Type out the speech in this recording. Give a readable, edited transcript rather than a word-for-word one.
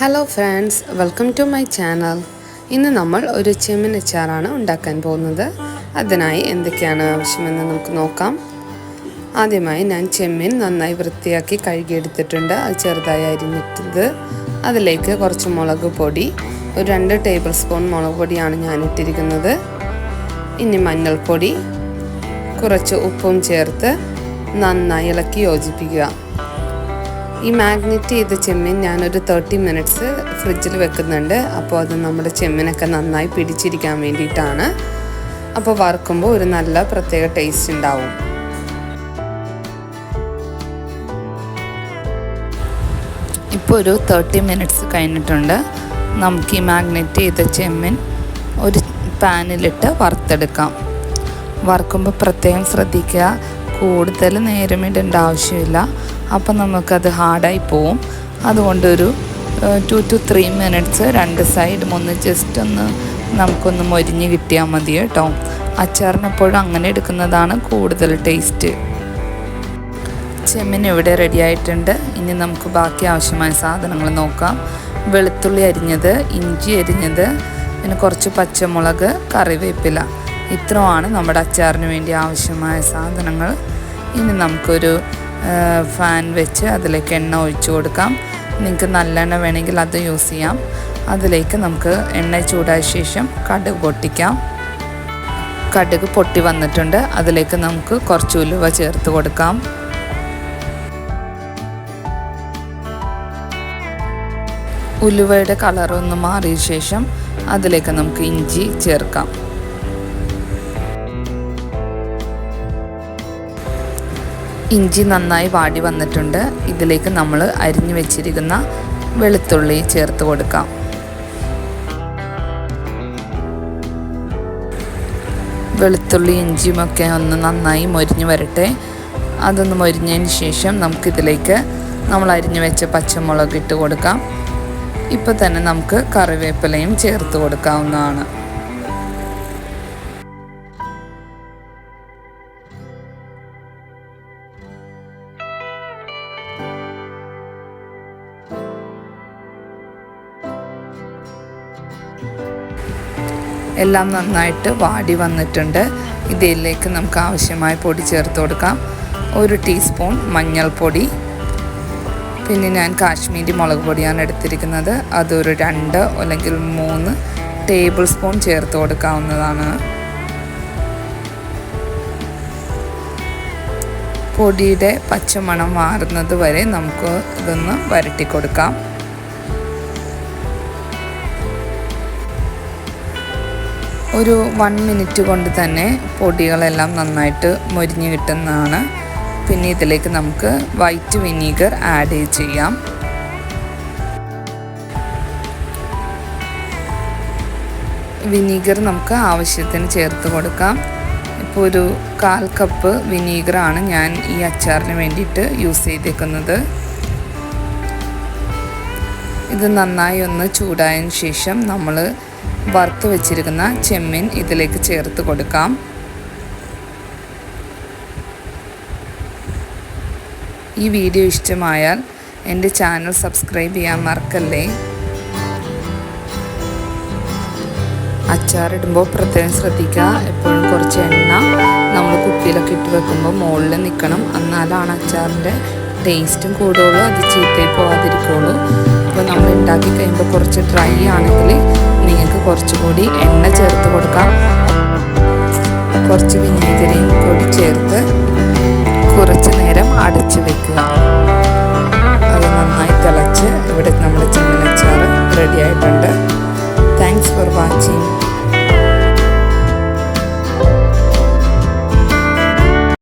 Hello friends, welcome to my channel. ഇന്ന് നമ്മൾ ഒരു ചെമ്മീൻ അച്ചാറാണ് ഉണ്ടാക്കാൻ പോകുന്നത്. അതിനായി എന്തൊക്കെയാണ് ആവശ്യമെന്ന് നമുക്ക് നോക്കാം. ആദ്യമായി ഞാൻ ചെമ്മീൻ നന്നായി വൃത്തിയാക്കി കഴുകിയെടുത്തിട്ടുണ്ട്. അത് ചെറുതായി അരിഞ്ഞിട്ടത്. അതിലേക്ക് കുറച്ച് മുളക് പൊടി, ഒരു 2 ടേബിൾ സ്പൂൺ മുളക് പൊടിയാണ് ഞാൻ ഇട്ടിരിക്കുന്നത്. ഇനി മഞ്ഞൾപ്പൊടി, കുറച്ച് ഉപ്പും ചേർത്ത് നന്നായി ഇളക്കി യോജിപ്പിക്കുക. ഈ മാഗ്നേറ്റ് ചെയ്ത ചെമ്മീൻ ഞാനൊരു 30 മിനിറ്റ്സ് ഫ്രിഡ്ജിൽ വെക്കുന്നുണ്ട്. അപ്പോൾ അത് നമ്മുടെ ചെമ്മീനൊക്കെ നന്നായി പിടിച്ചിരിക്കാൻ വേണ്ടിയിട്ടാണ്. അപ്പോൾ വറുക്കുമ്പോൾ ഒരു നല്ല പ്രത്യേക ടേസ്റ്റ് ഉണ്ടാവും. ഇപ്പോൾ ഒരു 30 മിനിറ്റ്സ് കഴിഞ്ഞിട്ടുണ്ട്. നമുക്ക് ഈ മാഗ്നേറ്റ് ചെയ്ത ചെമ്മീൻ ഒരു പാനിലിട്ട് വറുത്തെടുക്കാം. വറുക്കുമ്പോൾ പ്രത്യേകം ശ്രദ്ധിക്കുക, കൂടുതൽ നേരം ഇടേണ്ട ആവശ്യമില്ല. അപ്പം നമുക്കത് ഹാർഡായി പോവും. അതുകൊണ്ടൊരു 2 to 3 മിനിറ്റ്സ് രണ്ട് സൈഡും ഒന്ന് ജസ്റ്റ് നമുക്കൊന്ന് മൊരിഞ്ഞ് കിട്ടിയാൽ മതി കേട്ടോ. അച്ചാറിനെപ്പോഴും അങ്ങനെ എടുക്കുന്നതാണ് കൂടുതൽ ടേസ്റ്റ്. ചെമ്മീൻ ഇവിടെ റെഡി ആയിട്ടുണ്ട്. ഇനി നമുക്ക് ബാക്കി ആവശ്യമായ സാധനങ്ങൾ നോക്കാം. വെളുത്തുള്ളി അരിഞ്ഞത്, ഇഞ്ചി അരിഞ്ഞത്, പിന്നെ കുറച്ച് പച്ചമുളക്, കറിവേപ്പില. ഇത്രയുമാണ് നമ്മുടെ അച്ചാറിന് വേണ്ടി ആവശ്യമായ സാധനങ്ങൾ. ഇനി നമുക്കൊരു ഫാൻ വെച്ച് അതിലേക്ക് എണ്ണ ഒഴിച്ചു കൊടുക്കാം. നിങ്ങൾക്ക് നല്ലെണ്ണ വേണമെങ്കിൽ അത് യൂസ് ചെയ്യാം. അതിലേക്ക് നമുക്ക് എണ്ണ ചൂടായ ശേഷം കടുക് പൊട്ടിക്കാം. കടുക് പൊട്ടി വന്നിട്ടുണ്ട്. അതിലേക്ക് നമുക്ക് കുറച്ച് ഉലുവ ചേർത്ത് കൊടുക്കാം. ഉലുവയുടെ കളറൊന്ന് മാറിയ ശേഷം അതിലേക്ക് നമുക്ക് ഇഞ്ചി ചേർക്കാം. ഇഞ്ചി നന്നായി വാടി വന്നിട്ടുണ്ട്. ഇതിലേക്ക് നമ്മൾ അരിഞ്ഞു വെച്ചിരിക്കുന്ന വെളുത്തുള്ളി ചേർത്ത് കൊടുക്കാം. വെളുത്തുള്ളി ഇഞ്ചിയുമൊക്കെ ഒന്ന് നന്നായി മൊരിഞ്ഞ് വരട്ടെ. അതൊന്ന് മൊരിഞ്ഞതിന് ശേഷം നമുക്കിതിലേക്ക് നമ്മൾ അരിഞ്ഞു വെച്ച പച്ചമുളക് ഇട്ട് കൊടുക്കാം. ഇപ്പോൾ തന്നെ നമുക്ക് കറിവേപ്പിലയും ചേർത്ത് കൊടുക്കാവുന്നതാണ്. എല്ലാം നന്നായിട്ട് വാടി വന്നിട്ടുണ്ട്. ഇതിലേക്ക് നമുക്ക് ആവശ്യമായ പൊടി ചേർത്ത് കൊടുക്കാം. 1 ടീസ്പൂൺ മഞ്ഞൾപ്പൊടി, പിന്നെ ഞാൻ കാശ്മീരി മുളക് പൊടിയാണ് എടുത്തിരിക്കുന്നത്. അതൊരു 2 അല്ലെങ്കിൽ 3 ടേബിൾ സ്പൂൺ ചേർത്ത് കൊടുക്കാവുന്നതാണ്. പൊടിയുടെ പച്ചമണം മാറുന്നത് വരെ നമുക്ക് ഇതൊന്ന് വരട്ടി കൊടുക്കാം. ഒരു 1 മിനിറ്റ് കൊണ്ട് തന്നെ പൊടികളെല്ലാം നന്നായിട്ട് മൊരിഞ്ഞ് കിട്ടുന്നതാണ്. പിന്നെ ഇതിലേക്ക് നമുക്ക് വൈറ്റ് വിനീഗർ ആഡ് ചെയ്യാം. വിനീഗർ നമുക്ക് ആവശ്യത്തിന് ചേർത്ത് കൊടുക്കാം. ഇപ്പോൾ ഒരു 1/4 കപ്പ് വിനീഗറാണ് ഞാൻ ഈ അച്ചാറിന് വേണ്ടിയിട്ട് യൂസ് ചെയ്തേക്കുന്നത്. ഇത് നന്നായി ഒന്ന് ചൂടായതിന് ശേഷം നമ്മൾ വറുത്ത് വെച്ചിരിക്കുന്ന ചെമ്മീൻ ഇതിലേക്ക് ചേർത്ത് കൊടുക്കാം. ഈ വീഡിയോ ഇഷ്ടമായാൽ എൻ്റെ ചാനൽ സബ്സ്ക്രൈബ് ചെയ്യാൻ മറക്കല്ലേ. അച്ചാറിടുമ്പോൾ പ്രത്യേകം ശ്രദ്ധിക്കുക, എപ്പോഴും കുറച്ച് എണ്ണ നമ്മൾ കുപ്പിയിലൊക്കെ ഇട്ട് വെക്കുമ്പോൾ മുകളിൽ നിൽക്കണം. എന്നാലാണ് അച്ചാറിൻ്റെ ടേസ്റ്റും കൂടുകയുള്ളൂ, അത് ചീത്തയിൽ പോകാതിരിക്കുകയുള്ളൂ. അപ്പോൾ നമ്മൾ ഉണ്ടാക്കി കഴിയുമ്പോൾ കുറച്ച് ഡ്രൈ ആണെങ്കിൽ നിങ്ങൾക്ക് കുറച്ചുകൂടി എണ്ണ ചേർത്ത് കൊടുക്കാം. കുറച്ച് വിനീഗരയും കൂടി ചേർത്ത് കുറച്ച് നേരം അടച്ച് വെക്കുക. അത് നന്നായി തിളച്ച് ഇവിടെ നമ്മുടെ ചെമ്മീൻ അച്ചാർ റെഡി ആയിട്ടുണ്ട്.